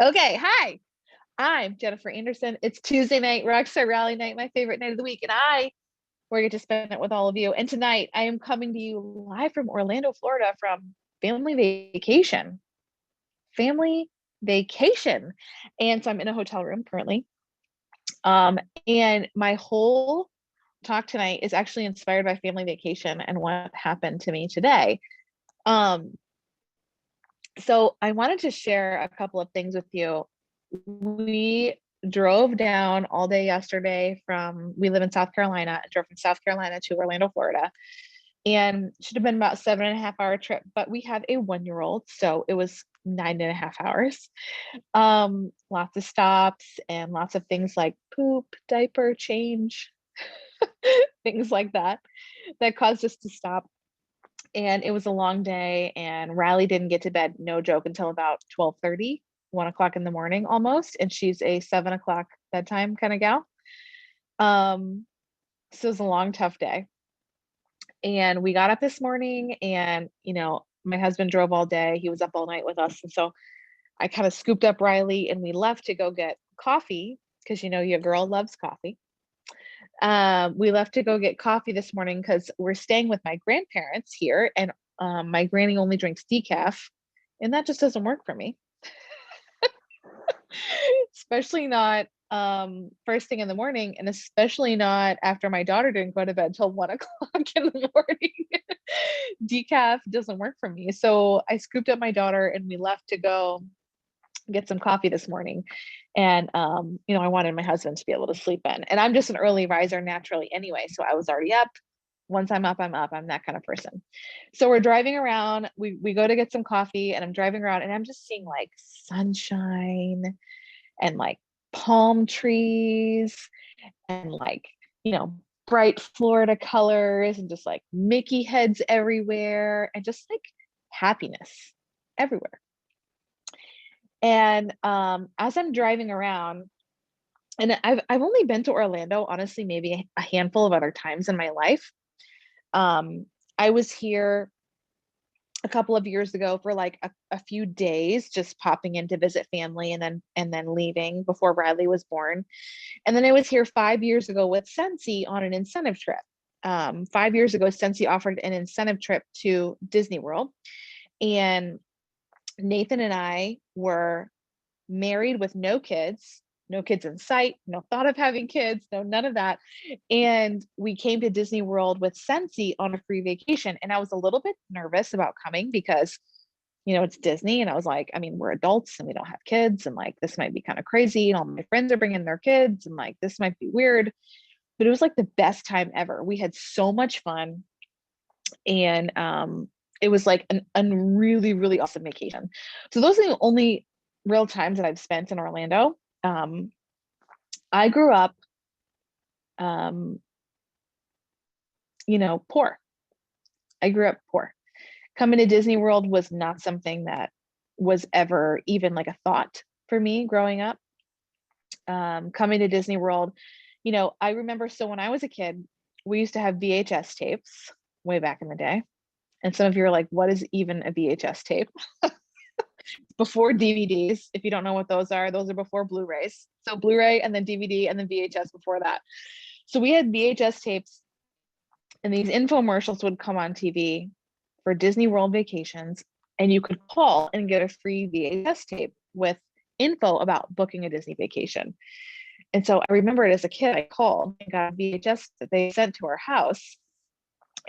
Okay, hi. I'm Jennifer Anderson. It's Tuesday night, ROCKSTAR RALLY night, my favorite night of the week, and we're going to spend it with all of you. And tonight, I am coming to you live from Orlando, Florida, from family vacation. Family vacation, and so I'm in a hotel room currently. And my whole talk tonight is actually inspired by family vacation and what happened to me today. So I wanted to share a couple of things with you. We drove down all day yesterday we live in South Carolina, drove from South Carolina to Orlando, Florida, and should have been about 7.5 hour trip, but we had a 1-year-old, so it was 9.5 hours. Lots of stops and lots of things like poop, diaper change, things like that caused us to stop. And it was a long day, and Riley didn't get to bed, no joke, until about 12:30, 1 o'clock in the morning almost. And she's a 7 o'clock bedtime kind of gal. So it was a long, tough day. And we got up this morning, and, my husband drove all day. He was up all night with us. And so I kind of scooped up Riley and we left to go get coffee because, your girl loves coffee. We left to go get coffee this morning because we're staying with my grandparents here, and my granny only drinks decaf, and that just doesn't work for me. Especially not first thing in the morning, and especially not after my daughter didn't go to bed till 1 o'clock in the morning. Decaf doesn't work for me. So I scooped up my daughter and we left to go get some coffee this morning. And I wanted my husband to be able to sleep in. And I'm just an early riser naturally anyway. So I was already up. Once I'm up, I'm up. I'm that kind of person. So we're driving around. We go to get some coffee, and I'm driving around, and I'm just seeing like sunshine and like palm trees and like, bright Florida colors and just like Mickey heads everywhere and just like happiness everywhere. And as I'm driving around, and I've only been to Orlando, honestly, maybe a handful of other times in my life. I was here a couple of years ago for like a few days, just popping in to visit family and then leaving before Riley was born. And then I was here 5 years ago with Sensi on an incentive trip. 5 years ago, Sensi offered an incentive trip to Disney World, and Nathan and I were married with no kids in sight, no thought of having kids, no, none of that. And we came to Disney World with Sensi on a free vacation. And I was a little bit nervous about coming because, it's Disney. And I was like, we're adults and we don't have kids. And like, this might be kind of crazy. And all my friends are bringing their kids. And like, this might be weird. But it was like the best time ever. We had so much fun. And it was like a really, really awesome vacation. So those are the only real times that I've spent in Orlando. I grew up, poor. I grew up poor. Coming to Disney World was not something that was ever even like a thought for me growing up. Coming to Disney World, I remember, so when I was a kid, we used to have VHS tapes way back in the day. And some of you are like, what is even a VHS tape? Before DVDs. If you don't know what those are before Blu-rays. So Blu-ray and then DVD and then VHS before that. So we had VHS tapes, and these infomercials would come on TV for Disney World vacations, and you could call and get a free VHS tape with info about booking a Disney vacation. And so I remember it as a kid, I called and got a VHS that they sent to our house,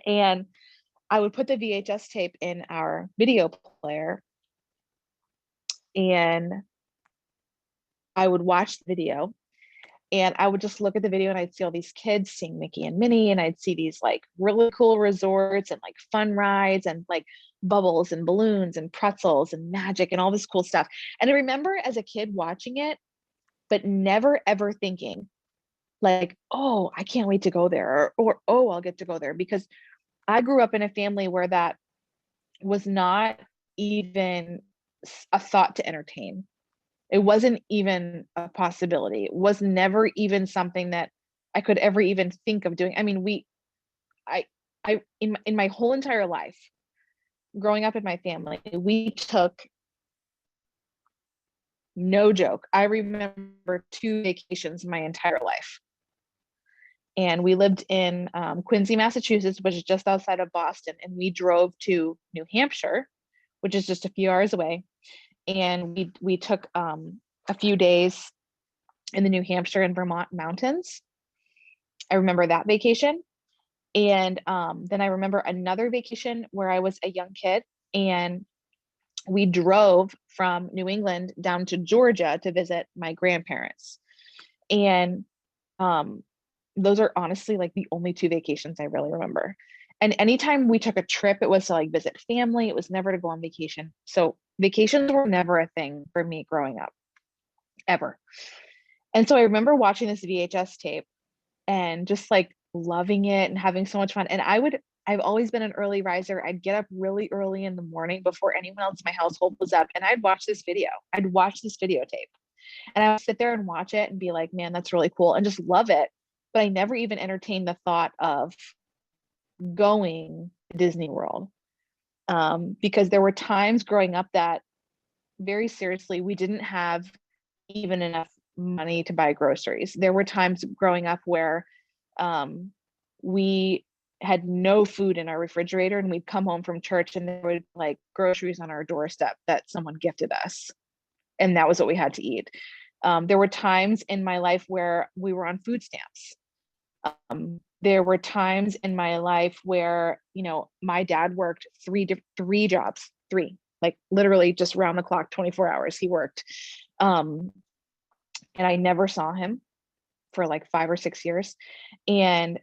and I would put the VHS tape in our video player, and I would watch the video, and I would just look at the video, and I'd see all these kids seeing Mickey and Minnie, and I'd see these like really cool resorts and like fun rides and like bubbles and balloons and pretzels and magic and all this cool stuff. And I remember as a kid watching it, but never ever thinking like, oh, I can't wait to go there, or oh, I'll get to go there, because I grew up in a family where that was not even a thought to entertain. It wasn't even a possibility. It was never even something that I could ever even think of doing. In my whole entire life, growing up in my family, we took No joke. I remember 2 vacations my entire life. And we lived in Quincy, Massachusetts, which is just outside of Boston. And we drove to New Hampshire, which is just a few hours away. And we took a few days in the New Hampshire and Vermont mountains. I remember that vacation. And then I remember another vacation where I was a young kid, and we drove from New England down to Georgia to visit my grandparents. And those are honestly like the only 2 vacations I really remember. And anytime we took a trip, it was to like visit family. It was never to go on vacation. So vacations were never a thing for me growing up, ever. And so I remember watching this VHS tape and just like loving it and having so much fun. And I've always been an early riser. I'd get up really early in the morning before anyone else in my household was up, and I'd watch this video. I'd watch this videotape, and I would sit there and watch it and be like, man, that's really cool, and just love it. But I never even entertained the thought of going to Disney World, because there were times growing up that, very seriously, we didn't have even enough money to buy groceries. There were times growing up where we had no food in our refrigerator, and we'd come home from church and there would like groceries on our doorstep that someone gifted us, and that was what we had to eat. There were times in my life where we were on food stamps. There were times in my life where, you know, my dad worked three jobs, like literally just round the clock, 24 hours he worked. And I never saw him for like 5 or 6 years. And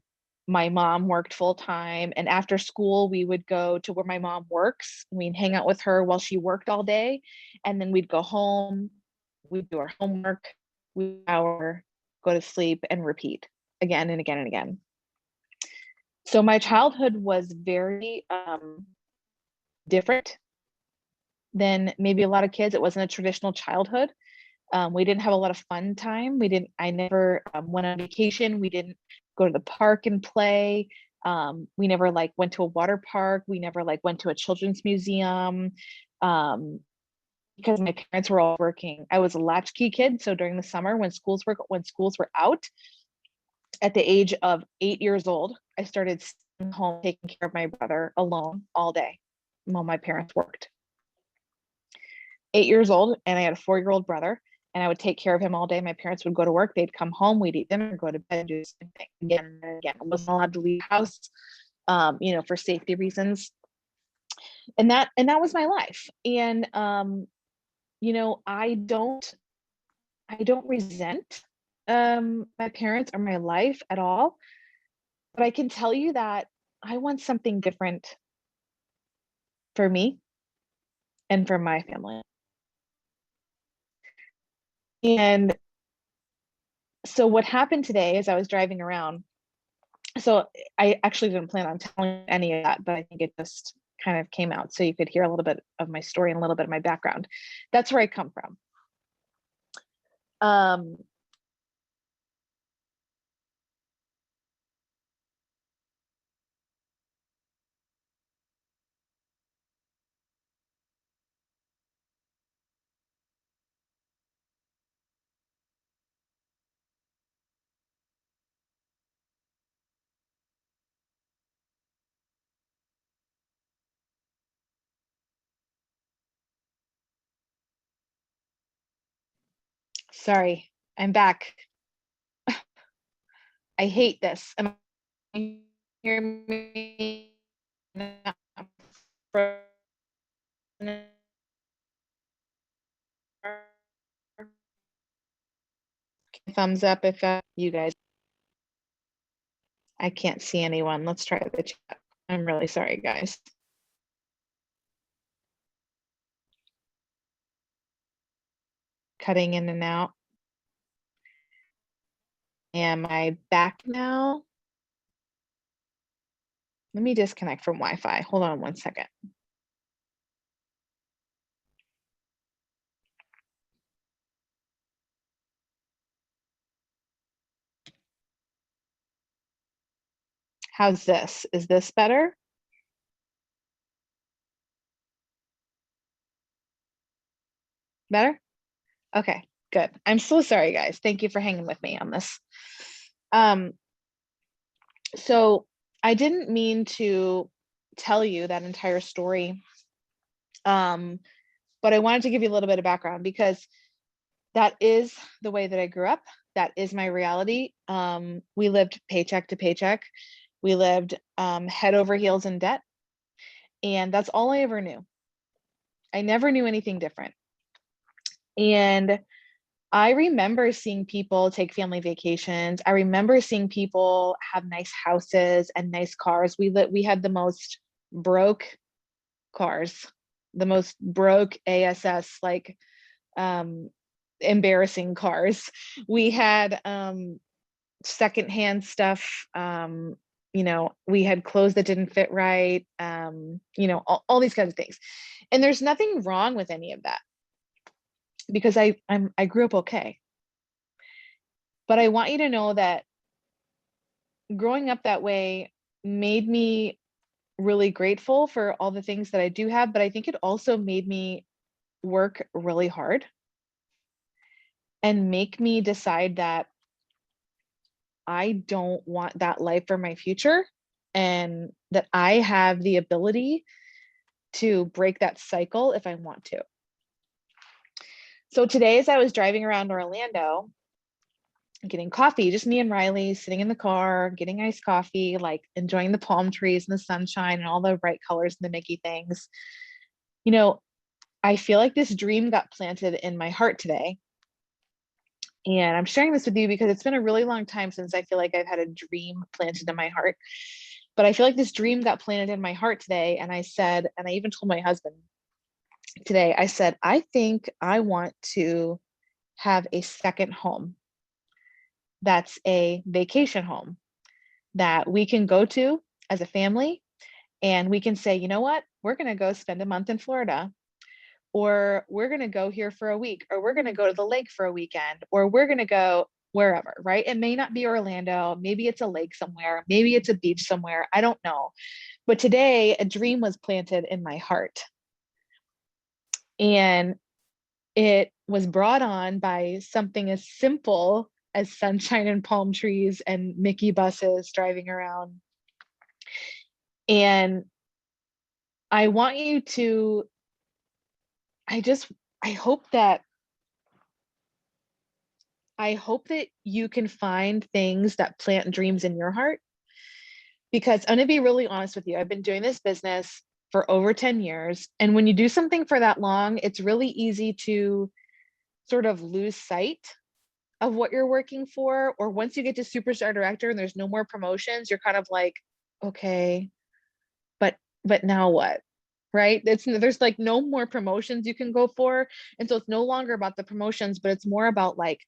my mom worked full time. And after school, we would go to where my mom works. We'd hang out with her while she worked all day. And then we'd go home, we'd do our homework, we'd shower, go to sleep, and repeat again and again and again. So my childhood was very different than maybe a lot of kids. It wasn't a traditional childhood. We didn't have a lot of fun time. I never went on vacation. We didn't go to the park and play. We never like went to a water park. We never like went to a children's museum, because my parents were all working. I was a latchkey kid. So during the summer when schools were out, at the age of 8 years old, I started staying home taking care of my brother alone all day while my parents worked. 8 years old, and I had a 4-year-old brother, and I would take care of him all day. My parents would go to work, they'd come home, we'd eat dinner, go to bed, do the same thing again and again. I wasn't allowed to leave the house, you know, for safety reasons. And that was my life. And you know, I don't resent my parents or my life at all, but I can tell you that I want something different for me and for my family. And so what happened today is I was driving around. So I actually didn't plan on telling any of that, but I think it just kind of came out so you could hear a little bit of my story and a little bit of my background. That's where I come from. Sorry, I'm back. I hate this. Am I hear me now? Thumbs up if you guys. I can't see anyone. Let's try the chat. I'm really sorry, guys. Cutting in and out. Am I back now? Let me disconnect from Wi-Fi. Hold on 1 second. How's this? Is this better? Better? Okay, good. I'm so sorry, guys. Thank you for hanging with me on this. Um, so I didn't mean to tell you that entire story, but I wanted to give you a little bit of background because that is the way that I grew up. That is my reality. We lived paycheck to paycheck. We lived head over heels in debt, and that's all I ever knew. I never knew anything different. And I remember seeing people take family vacations. I remember seeing people have nice houses and nice cars. We had the most broke cars, the most broke ASS, like um embarrassing cars. We had secondhand stuff. We had clothes that didn't fit right. All these kinds of things. And there's nothing wrong with any of that because I grew up okay. But I want you to know that growing up that way made me really grateful for all the things that I do have, but I think it also made me work really hard and make me decide that I don't want that life for my future and that I have the ability to break that cycle if I want to. So today, as I was driving around Orlando, getting coffee, just me and Riley sitting in the car, getting iced coffee, like enjoying the palm trees and the sunshine and all the bright colors and the Mickey things. I feel like this dream got planted in my heart today. And I'm sharing this with you because it's been a really long time since I feel like I've had a dream planted in my heart. But I feel like this dream got planted in my heart today. And I said, and I even told my husband today, I said, I think I want to have a second home that's a vacation home that we can go to as a family. And we can say, you know what, we're going to go spend a month in Florida, or we're going to go here for a week, or we're going to go to the lake for a weekend, or we're going to go wherever, right? It may not be Orlando. Maybe it's a lake somewhere. Maybe it's a beach somewhere. I don't know. But today, a dream was planted in my heart. And it was brought on by something as simple as sunshine and palm trees and Mickey buses driving around. And I want you to, I just, I hope that you can find things that plant dreams in your heart. Because I'm going to be really honest with you. I've been doing this business for over 10 years. And when you do something for that long, it's really easy to sort of lose sight of what you're working for. Or once you get to superstar director and there's no more promotions, you're kind of like, okay, but now what? Right? There's like no more promotions you can go for. And so it's no longer about the promotions, but it's more about like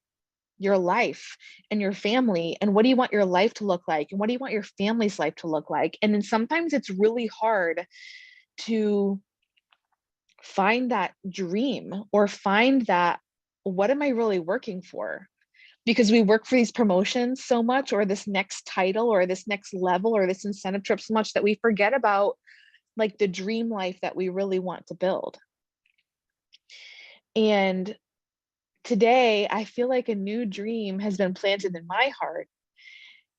your life and your family, and what do you want your life to look like, and what do you want your family's life to look like. And then sometimes it's really hard to find that dream or find that, what am I really working for? Because we work for these promotions so much, or this next title, or this next level, or this incentive trip so much that we forget about like the dream life that we really want to build. And today I feel like a new dream has been planted in my heart.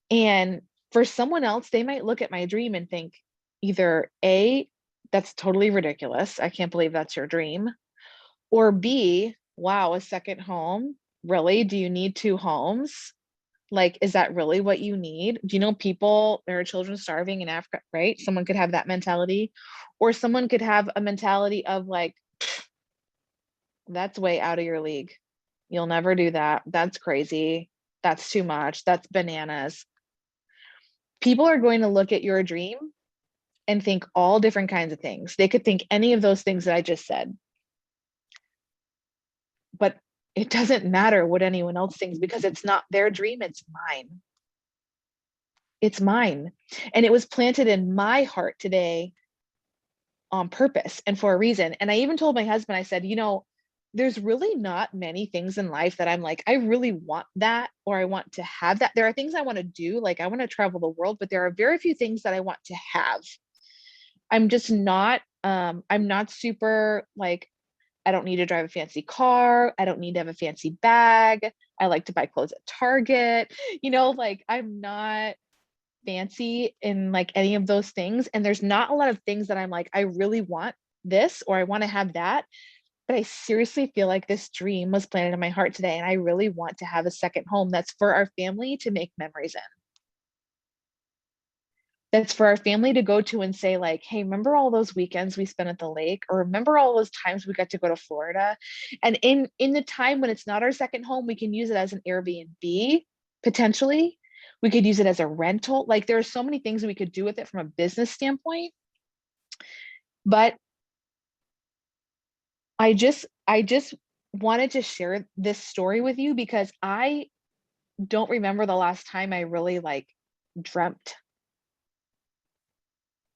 And for someone else, they might look at my dream and think either A, that's totally ridiculous. I can't believe that's your dream. Or B, wow, a second home? Really? Do you need two homes? Like, is that really what you need? Do you know there are children starving in Africa, right? Someone could have that mentality. Or someone could have a mentality of like, that's way out of your league. You'll never do that. That's crazy. That's too much. That's bananas. People are going to look at your dream and think all different kinds of things. They could think any of those things that I just said. But it doesn't matter what anyone else thinks because it's not their dream, it's mine. It's mine. And it was planted in my heart today on purpose and for a reason. And I even told my husband, I said, there's really not many things in life that I'm like, I really want that, or I want to have that. There are things I want to do, like I want to travel the world, but there are very few things that I want to have. I'm just not, I'm not super like I don't need to drive a fancy car. I don't need to have a fancy bag. I like to buy clothes at Target. Like I'm not fancy in like any of those things. And there's not a lot of things that I'm like, I really want this or I want to have that. But I seriously feel like this dream was planted in my heart today. And I really want to have a second home that's for our family to make memories in. That's for our family to go to and say like, hey, remember all those weekends we spent at the lake, or remember all those times we got to go to Florida? And in the time when it's not our second home, we can use it as an Airbnb potentially. We could use it as a rental. Like there are so many things we could do with it from a business standpoint. But I just wanted to share this story with you because I don't remember the last time I really like dreamt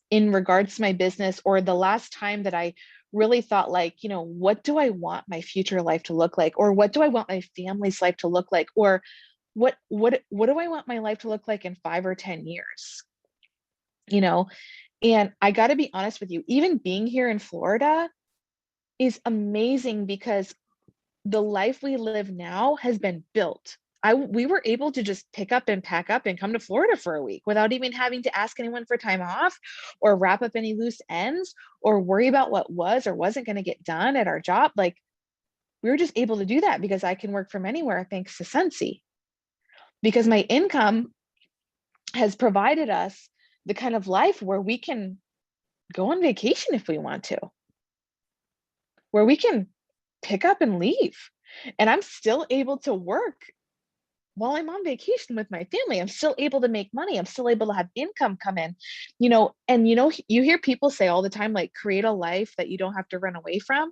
in regards to my business, or the last time that I really thought like, what do I want my future life to look like? Or what do I want my family's life to look like? Or what do I want my life to look like in 5 or 10 years? And I got to be honest with you, even being here in Florida is amazing because the life we live now has been built. We were able to just pick up and pack up and come to Florida for a week without even having to ask anyone for time off or wrap up any loose ends or worry about what was or wasn't going to get done at our job. Like we were just able to do that because I can work from anywhere thanks to Sensi. Because my income has provided us the kind of life where we can go on vacation if we want to, where we can pick up and leave. And I'm still able to work while I'm on vacation with my family. I'm still able to make money. I'm still able to have income come in, and you hear people say all the time, like, create a life that you don't have to run away from.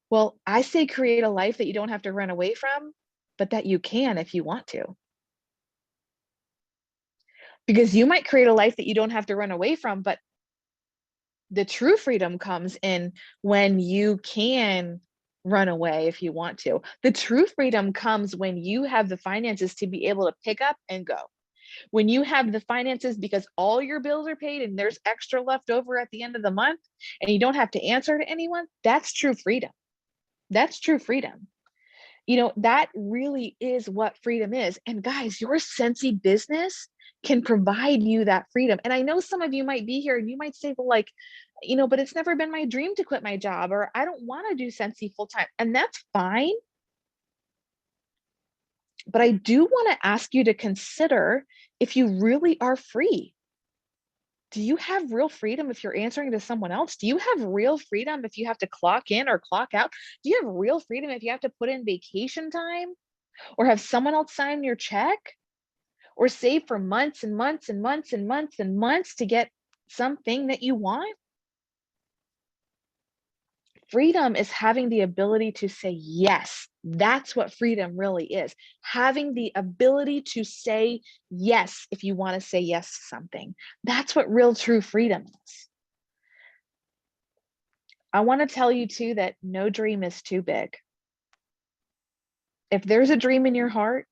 Well, I say create a life that you don't have to run away from, but that you can if you want to. Because you might create a life that you don't have to run away from, but the true freedom comes in when you can run away if you want to. The true freedom comes when you have the finances to be able to pick up and go. When you have the finances because all your bills are paid and there's extra left over at the end of the month and you don't have to answer to anyone, that's true freedom. That's true freedom. That really is what freedom is. And guys, your Sensi business can provide you that freedom. And I know some of you might be here and you might say, well, like, but it's never been my dream to quit my job, or I don't want to do Sensi full time. And that's fine. But I do want to ask you to consider if you really are free. Do you have real freedom if you're answering to someone else? Do you have real freedom if you have to clock in or clock out? Do you have real freedom if you have to put in vacation time or have someone else sign your check or save for months and months and months and months and months to get something that you want? Freedom is having the ability to say yes. That's what freedom really is. Having the ability to say yes if you want to say yes to something. That's what real true freedom is. I want to tell you too that no dream is too big. If there's a dream in your heart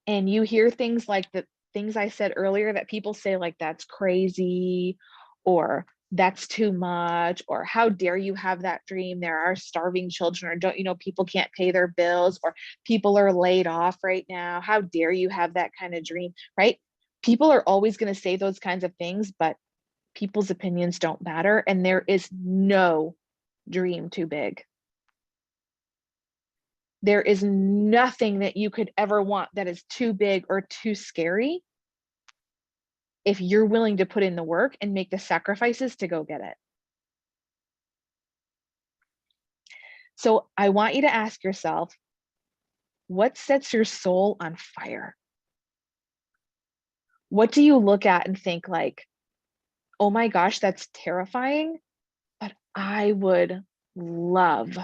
and you hear things like the things I said earlier that people say, like, that's crazy, or that's too much, or how dare you have that dream? There are starving children, or don't you know people can't pay their bills, or people are laid off right now. How dare you have that kind of dream, right? People are always going to say those kinds of things, but people's opinions don't matter. And there is no dream too big. There is nothing that you could ever want that is too big or too scary if you're willing to put in the work and make the sacrifices to go get it. So I want you to ask yourself, what sets your soul on fire? What do you look at and think like, oh my gosh, that's terrifying, but I would love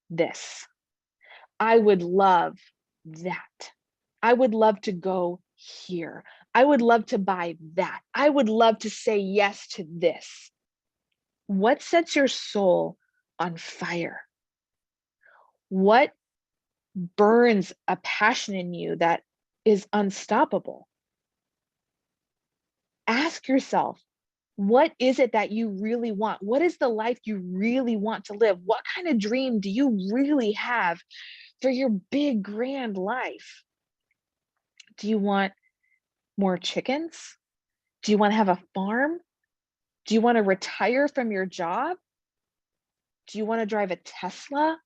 this. I would love that. I would love to go here. I would love to buy that. I would love to say yes to this. What sets your soul on fire? What burns a passion in you that is unstoppable? Ask yourself, What is it that you really want? What is the life you really want to live? What kind of dream do you really have for your big, grand life? Do you want more chickens? Do you want to have a farm? Do you want to retire from your job? Do you want to drive a Tesla?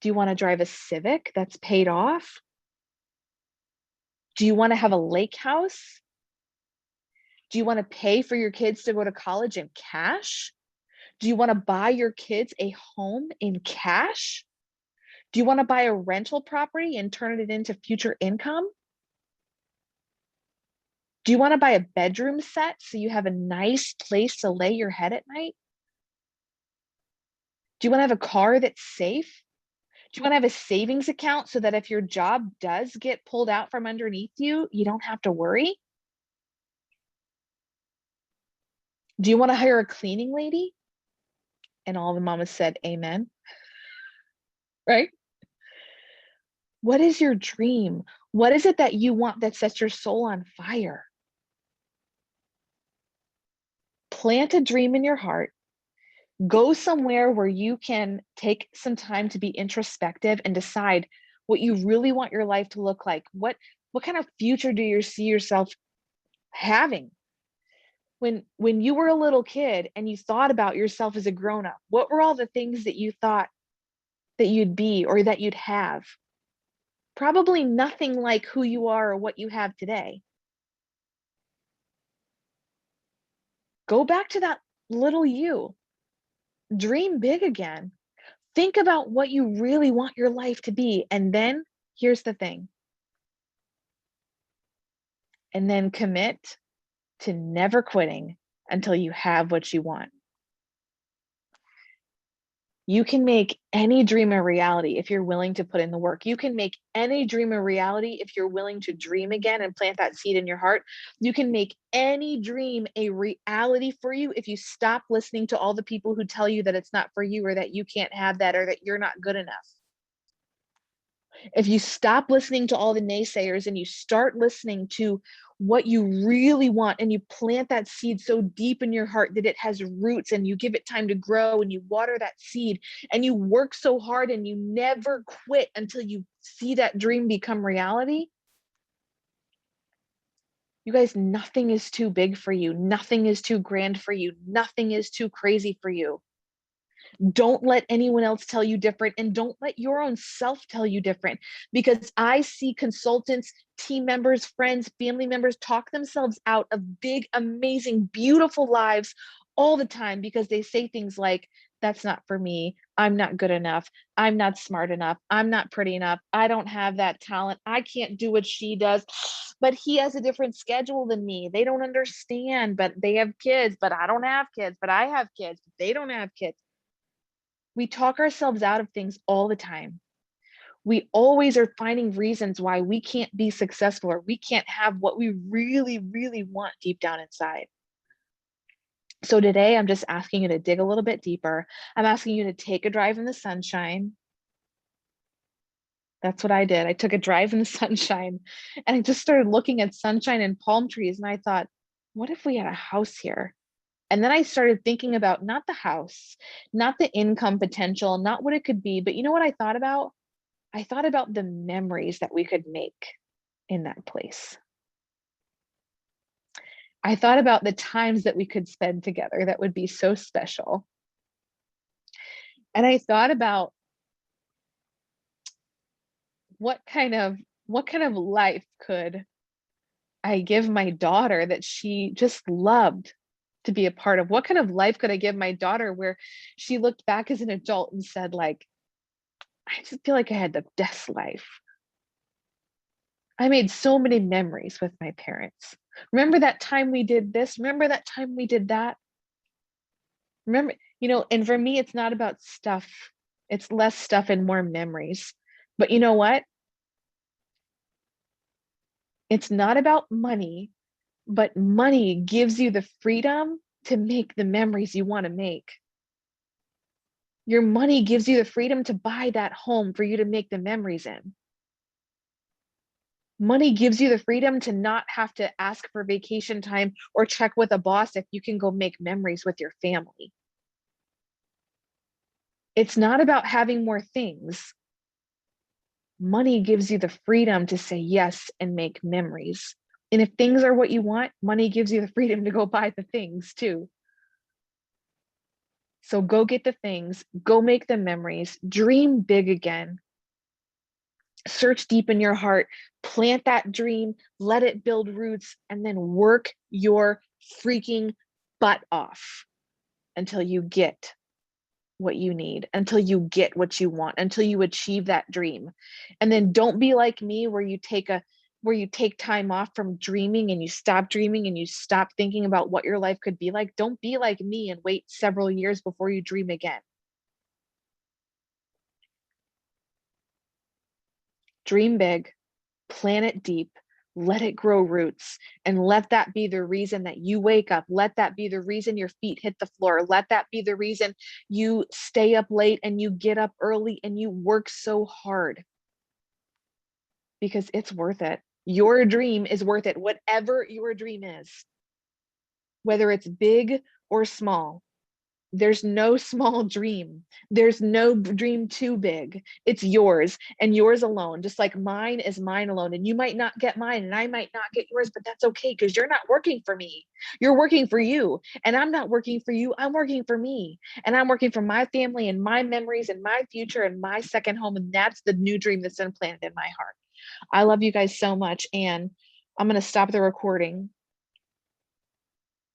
Do you want to drive a Civic that's paid off? Do you want to have a lake house? Do you want to pay for your kids to go to college in cash? Do you want to buy your kids a home in cash? Do you want to buy a rental property and turn it into future income? Do you want to buy a bedroom set so you have a nice place to lay your head at night? Do you want to have a car that's safe? Do you want to have a savings account so that if your job does get pulled out from underneath you, you don't have to worry? Do you want to hire a cleaning lady? And all the mamas said, amen, right? What is your dream? What is it that you want that sets your soul on fire? Plant a dream in your heart. Go somewhere where you can take some time to be introspective and decide what you really want your life to look like. What kind of future do you see yourself having? When you were a little kid and you thought about yourself as a grown-up, what were all the things that you thought that you'd be or that you'd have? Probably nothing like who you are or what you have today. Go back to that little you. Dream big again. Think about what you really want your life to be. And then here's the thing. And then commit to never quitting until you have what you want. You can make any dream a reality if you're willing to put in the work. You can make any dream a reality if you're willing to dream again and plant that seed in your heart. You can make any dream a reality for you if you stop listening to all the people who tell you that it's not for you or that you can't have that or that you're not good enough. If you stop listening to all the naysayers and you start listening to what you really want and you plant that seed so deep in your heart that it has roots and you give it time to grow and you water that seed and you work so hard and you never quit until you see that dream become reality. You guys, nothing is too big for you. Nothing is too grand for you. Nothing is too crazy for you. Don't let anyone else tell you different, and don't let your own self tell you different, because I see consultants, team members, friends, family members talk themselves out of big, amazing, beautiful lives all the time because they say things like, that's not for me. I'm not good enough. I'm not smart enough. I'm not pretty enough. I don't have that talent. I can't do what she does. But he has a different schedule than me. They don't understand, but they have kids, but I don't have kids, but I have kids, but they don't have kids. We talk ourselves out of things all the time. We always are finding reasons why we can't be successful or we can't have what we really, really want deep down inside. So today, I'm just asking you to dig a little bit deeper. I'm asking you to take a drive in the sunshine. That's what I did. I took a drive in the sunshine and I just started looking at sunshine and palm trees. And I thought, what if we had a house here? And then I started thinking about not the house, not the income potential, not what it could be, but you know what I thought about? I thought about the memories that we could make in that place. I thought about the times that we could spend together that would be so special. And I thought about what kind of life could I give my daughter that she just loved to be a part of? What kind of life could I give my daughter where she looked back as an adult and said, like, I just feel like I had the best life. I made so many memories with my parents. Remember that time we did this? Remember that time we did that? Remember, and for me, it's not about stuff. It's less stuff and more memories. But you know what? It's not about money, but money gives you the freedom to make the memories you want to make. Your money gives you the freedom to buy that home for you to make the memories in. Money gives you the freedom to not have to ask for vacation time or check with a boss if you can go make memories with your family. It's not about having more things. Money gives you the freedom to say yes and make memories. And if things are what you want, money gives you the freedom to go buy the things too. So go get the things, go make the memories, dream big again. Search deep in your heart, plant that dream, let it build roots, and then work your freaking butt off until you get what you need, until you get what you want, until you achieve that dream. And then don't be like me where you take time off from dreaming and you stop dreaming and you stop thinking about what your life could be like. Don't be like me and wait several years before you dream again. Dream big, plant it deep, let it grow roots, and let that be the reason that you wake up. Let that be the reason your feet hit the floor. Let that be the reason you stay up late and you get up early and you work so hard, because it's worth it. Your dream is worth it, whatever your dream is, whether it's big or small. There's no small dream. There's no dream too big. It's yours and yours alone, just like mine is mine alone. And you might not get mine and I might not get yours, but that's okay because you're not working for me. You're working for you. And I'm not working for you. I'm working for me. And I'm working for my family and my memories and my future and my second home. And that's the new dream that's been planted in my heart. I love you guys so much. And I'm going to stop the recording